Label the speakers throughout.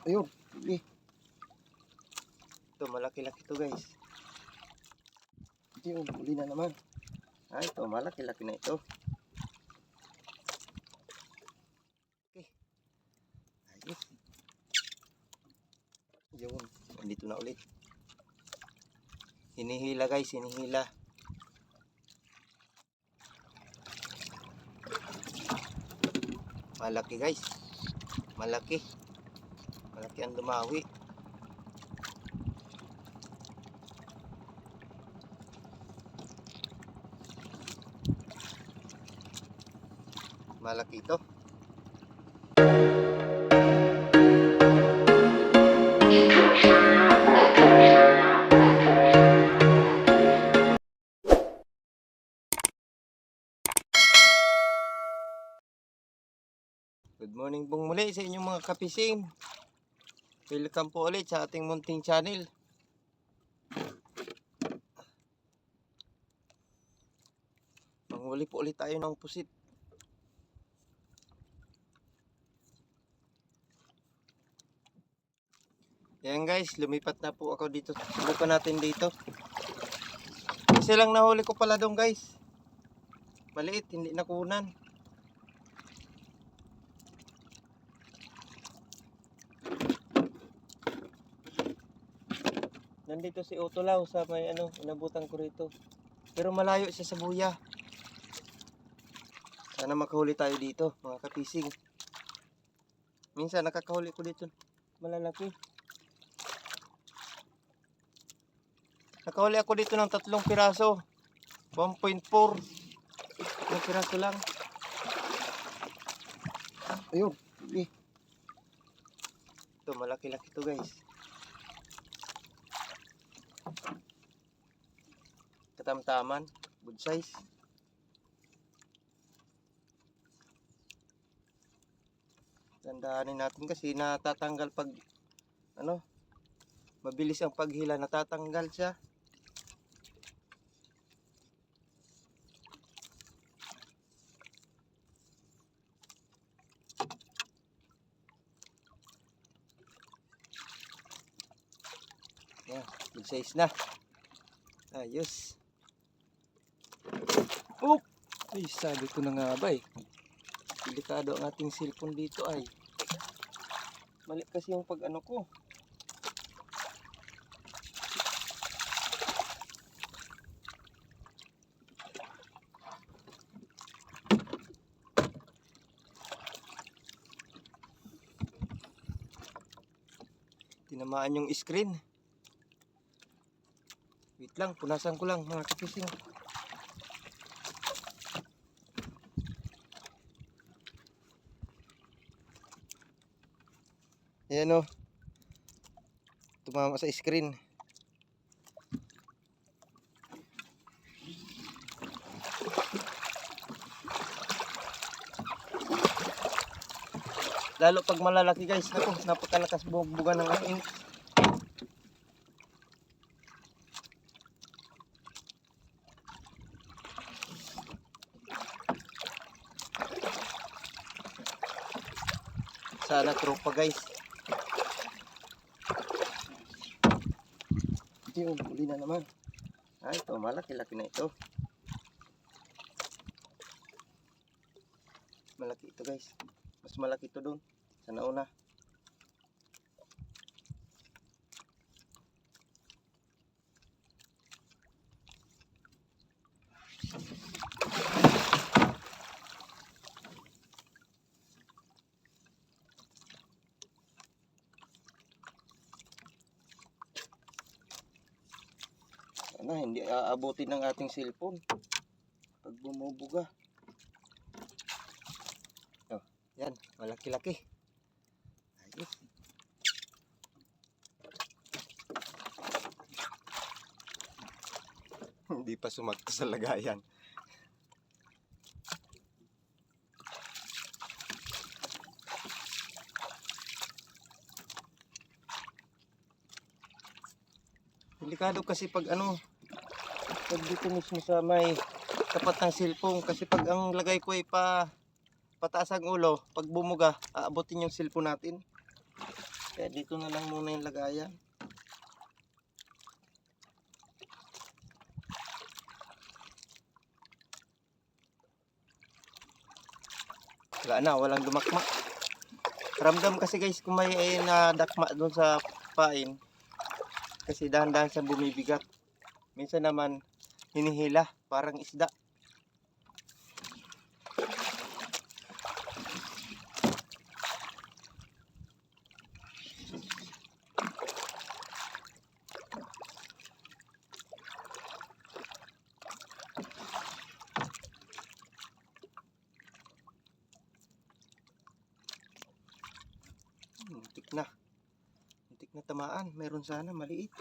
Speaker 1: Ayun, huli. Ito, malaki-laki to guys. Ito, huli na naman. Ito, malaki-laki na ito. Okay. Ayos. Yun, nandito na ulit. Hinihila guys, hinihila. Malaki guys. Malaki. Malaki ang lumawi. Malaki ito. Good morning pong muli sa inyong mga kapising. Welcome po ulit sa ating munting channel. Manghuli po ulit tayo ng pusit. Yan guys, lumipat na po ako dito. Subukan natin dito. Kasi lang nahuli ko pala doon guys. Maliit, hindi nakunan. Nandito si Otolaw sa may inabutan ko rito. Pero malayo siya sa buya. Sana makahuli tayo dito, mga kapising. Minsan nakakahuli ko dito malalaki. Nakahuli ako dito ng 3 piraso. 1.4. 1 piraso lang. Ayun, huli. Ito, malaki-laki to guys. Katamtaman, good size. Tandaanin natin kasi natatanggal pag mabilis ang paghila, natatanggal siya. Yan, good size na. Ayos. Oop! Ay, sabi ko na nga ba eh. Delikado ang ating cellphone dito ay. Mali kasi yung pag ko. Tinamaan yung screen. Wait lang, punasan ko lang mga kapising. Ayan o. Tumama sa screen. Lalo pag malalaki guys. Ako, napakalakas buga ng angin. Sana tropa guys. Ito, huli na naman. Ito, malaki-laki na ito. Malaki ito guys. Mas malaki ito doon sa nauna. Hindi aabutin ng ating cellphone pag bumubuga. Yan, malaki-laki. Ayos. Hindi pa sumakto sa lagayan. Delikado kasi pag pag dito mismo sa may tapat ng cellphone, kasi pag ang lagay ko ay pataas ang ulo, pag bumuga, aabutin yung cellphone natin. Kaya dito na lang muna yung lagayan. Wala na, walang dumakma. Ramdam kasi guys kung may nadakma doon sa pain. Kasi dahan-dahan sa bumibigat. Minsan naman hinihila, parang isda. Muntik na. Muntik na tamaan. Meron sana maliit.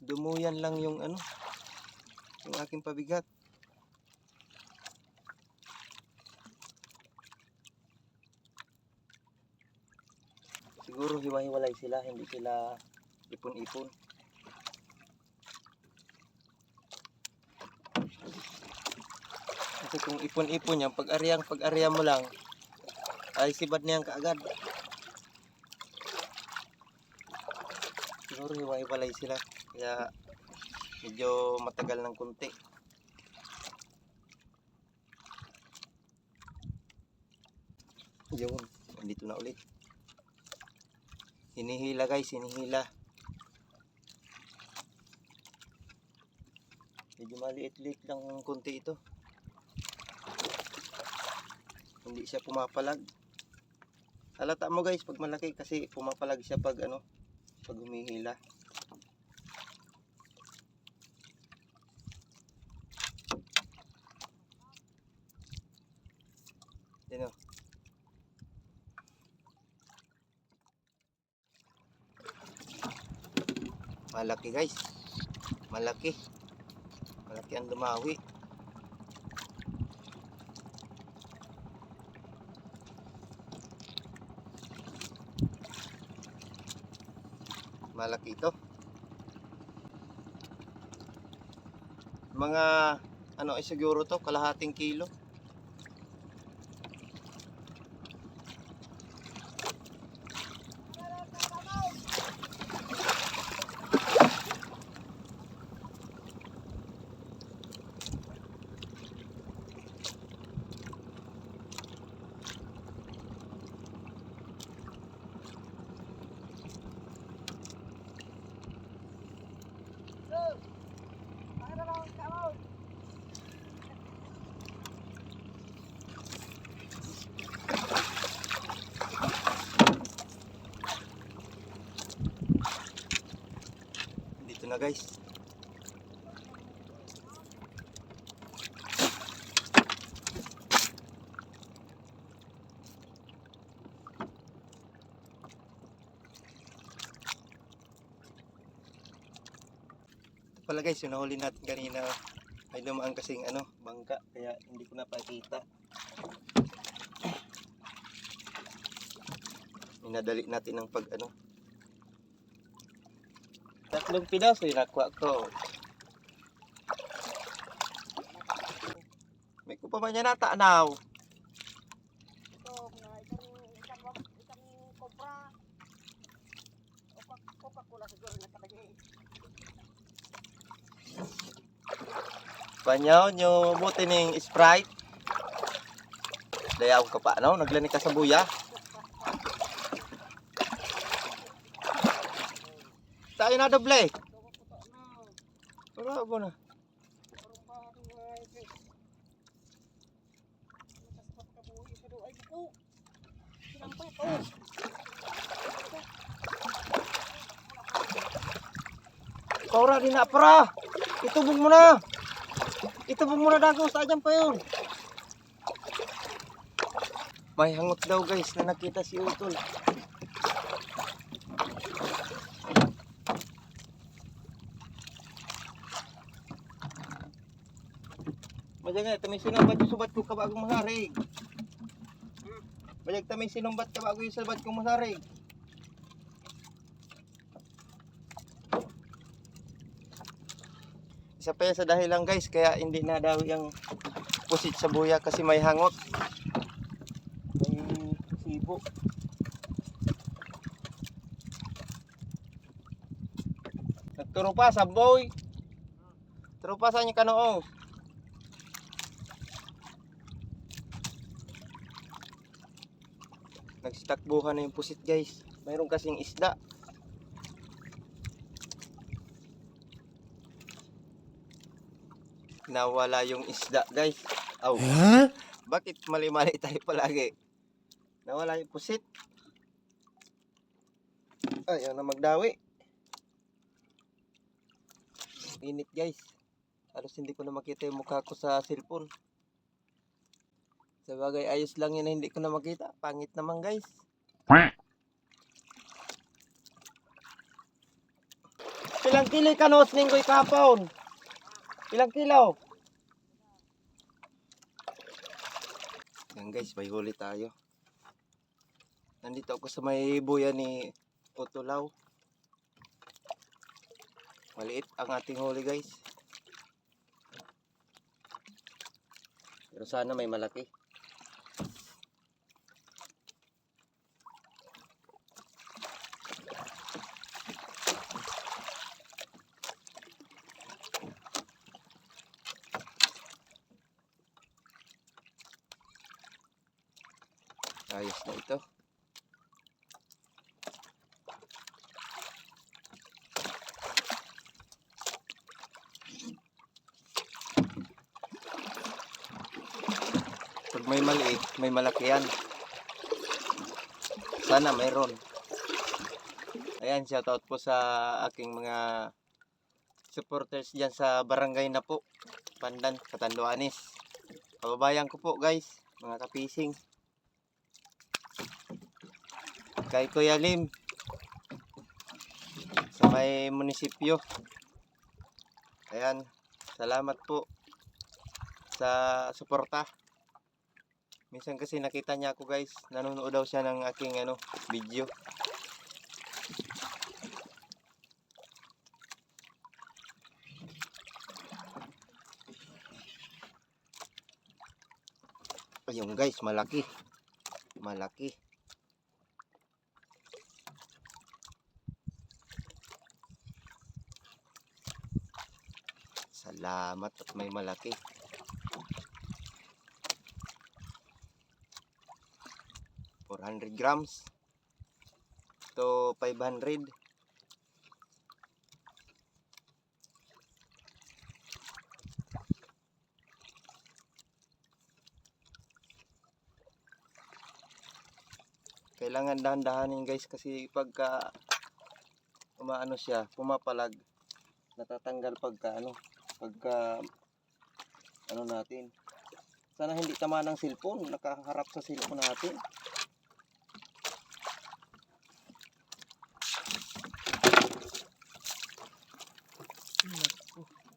Speaker 1: Dumuyan lang yung ano, yung aking pabigat. Siguro hiwa-hiwalay sila, hindi sila ipon-ipon. Kasi kung ipon-ipon yan, pag-arya mo lang, ay sibad niyan kaagad. Siguro hiwa-hiwalay sila, kaya medyo matagal ng kunti. Yun, nandito na ulit. Hinihila guys, hinihila. Medyo maliit-liit lang ng kunti ito. Hindi siya pumapalag. Halata mo guys pag malaki kasi pumapalag siya pag ano, pag humihila. Yan o. Malaki guys. Malaki. Malaki ang dumawi. Malaki ito. Mga ano ay siguro to, kalahating kilo. Dito na guys. Ito pala guys, yung nahuli natin kanina, may dumaan kasing ano, bangka, kaya hindi ko na pakita. Minadali natin ng pag ano. Tatlong piraso yung nakuha ko. May ko pa man yan natanaw.
Speaker 2: Ito, isang kopra. Coca-Cola siguro nakalagay.
Speaker 1: Panyaw nyo buti ng Sprite. Dayaw ka pa, no? Naglani ka sa buya. Tayo na doble. Wala ba na? Kaura din na para. Itubog mo na. Itubog mo na dago sa dyan pa yun. May hangot daw guys na nakita si Utol. Bajag nga, tamay sinumbat yung subat ko kabagong masarig. Bajag tamay sinumbat kabago yung subat kong masarig. Isa pa yan sa dahilan guys, kaya hindi na daw yung pusit sa buya kasi may hangot. May sibo. Turupasan, boy. Turupasan yung kanoo. Nagstakbuhan na yung pusit, guys. Mayroon kasing isda. Nawala yung isda, guys. Aw. Bakit mali-mali tayo palagi? Nawala yung pusit. Ayaw na magdawi. Init, guys. Halos hindi ko na makita yung mukha ko sa cellphone. Sa bagay, ayos lang yun na hindi ko na makita. Pangit naman, guys. Pilang kilo kanos ninggoy kapon? Pilang kilo? Yan, guys, may huli tayo. Nandito ako sa may buya ni Otolaw. Maliit ang ating huli, guys. Pero sana may malaki. Ayos na ito. Pag may maliit, may malaki yan. Sana mayroon. Ayan, shoutout po sa aking mga supporters dyan sa barangay na po. Pandan, Catanduanes. Kababayan ko po, guys. Mga kapising. Kay Kuya Lim. Sa may munisipyo. Ayan, salamat po sa suporta. Minsan kasi nakita niya ako, guys, nanonood daw siya ng aking video. Ayun, guys, malaki. Malaki. Salamat at may malaki. $400 grams to 500. Kailangan dahan-dahanin, guys, kasi pagka umaano siya, pumapalag, natatanggal pagka natin. Sana hindi tama ng cellphone, nakaharap sa cellphone natin.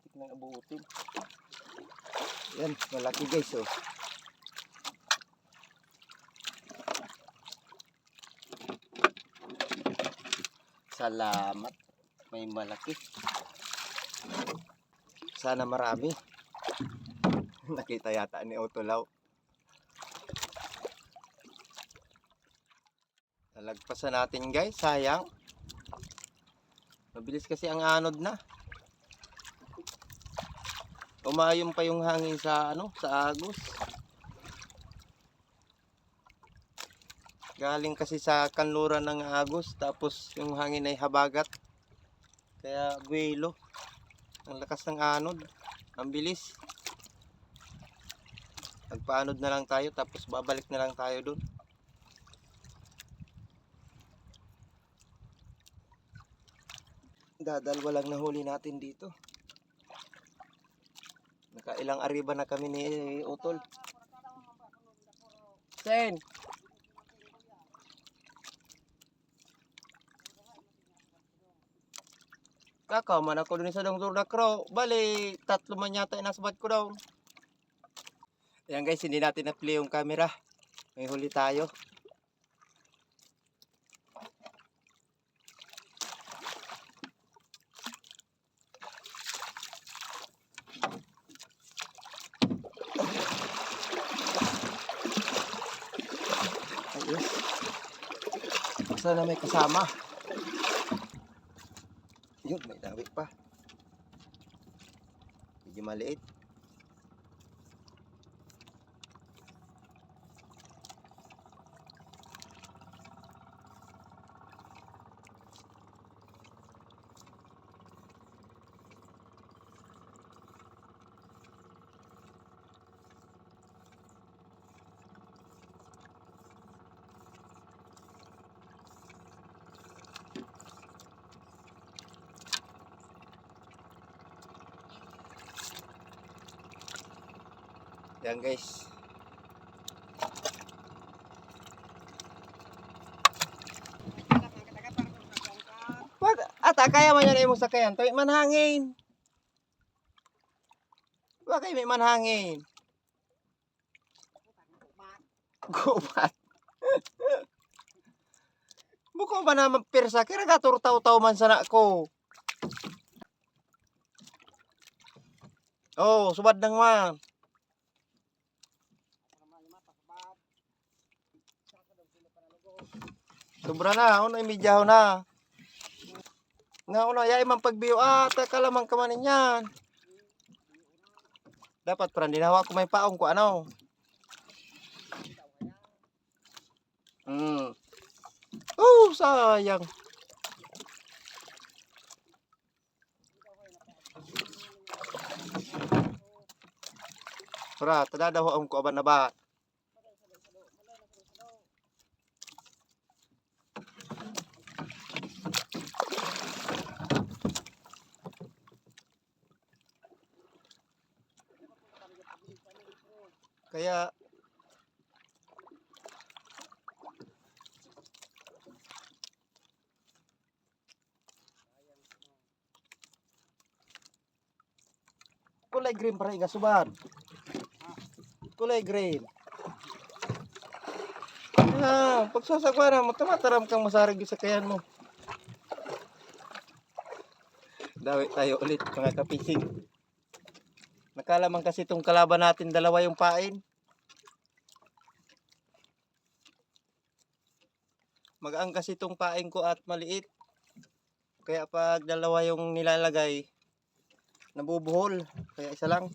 Speaker 1: Tik na abutin. Yan, malaki, guys, oh. Salamat. May malaki. Sana marami. Nakita yata ni Otolaw. Nalagpasan natin, guys. Sayang. Mabilis kasi ang anod na. Umayong pa yung hangin sa sa agos. Galing kasi sa kanluran ng agos, tapos yung hangin ay habagat. Kaya buwelo. Ang lakas ng anod. Ang bilis. Magpaanod na lang tayo, tapos babalik na lang tayo dun. Dadalwa lang na huli natin dito. Nakailang ariba na kami ni Utol. Sen! Kakaw man ako dun sa Dongdor na Crow. Bali, 3 man yata inasbat ko daw. Ayan, guys, hindi natin na-play yung camera. May huli tayo. Ayos. Sana may kasama. Yun, may dawi pa. Medyo maliit. Yan guys. Wag, ata kaya man yan imong sakayan. Tawi man hangin. Bakay may manhangin. Gubat. Buko ba naman pirsa? Kira gaturtaw-taw man sana ko. Oh, subad nang man. Sobra na, una imidyaw na. Nga una, yay man pagbiyo, teka lamang kamanin yan. Dapat parang dinawa ko may paong ko ano. Oh, sayang. Para, tadadawa ko aban na ba? Kaya kulay green para iga subad. Kulay green. Pagsasagwa na mo, tumataram kang masarig sa kayan mo. Dawi tayo ulit mga kapising. Nakalaman kasi itong kalaban natin dalawa yung pain. Magaang kasi itong pain ko at maliit. Kaya pag dalawa yung nilalagay, nabubuhol. Kaya isa lang.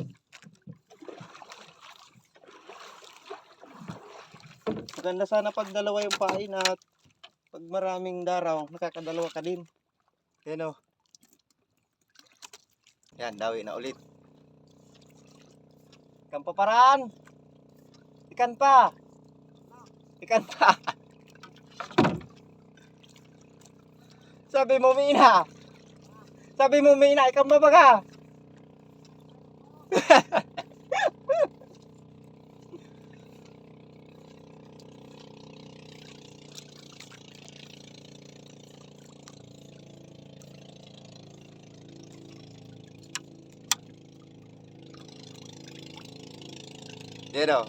Speaker 1: Maganda sana pag dalawa yung pain at pag maraming daraw, nakakadalawa ka din. Yan o. Yan, dawi na ulit. Ikan pa paraan. Ikan pa. Ikan pa. Sabi mo Mina. Sabi mo Mina, ikan ba baga? Yan o.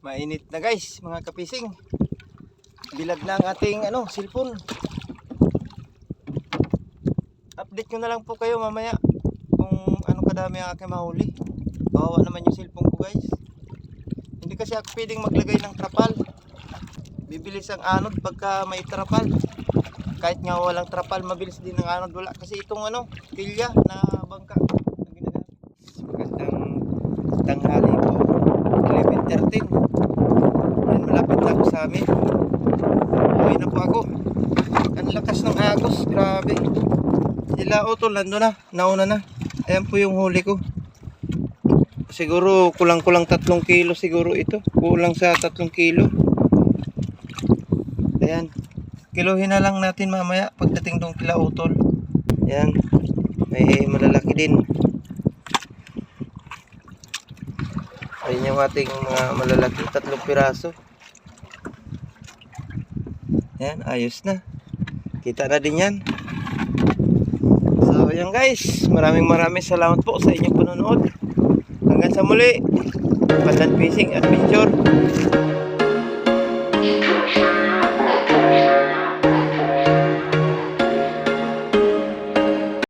Speaker 1: Mainit na guys, mga kapising. Bilag na ang ating cellphone. Update ko na lang po kayo mamaya kung ano kadami ang aking mahuli. Bawawa naman yung cellphone ko guys. Hindi kasi ako pwedeng maglagay ng trapal. Bibilis ang anod pagka may trapal. Kahit nga walang trapal, mabilis din ang anod. Wala kasi itong kilya na bangka. Magandang tanghali po. 11:13. Yan, malapit na ako sa amin. Uwi na po ako. Ang lakas ng agos, grabe. Sila utol, nandun na, nauna na. Ayan po yung huli ko. Siguro kulang-kulang 3 kilo siguro ito. Kulang sa 3 kilo. Ayan. Kiluhin na lang natin mamaya pagdating doon kila utol. Ayan. May malalaki din. Ayan yung ating mga malalaki 3 piraso. Ayan, ayos na. Kita na din yan. So, ayan guys. Maraming salamat po sa inyong panonood. Hanggang sa muli. Pandan Fishing Adventure.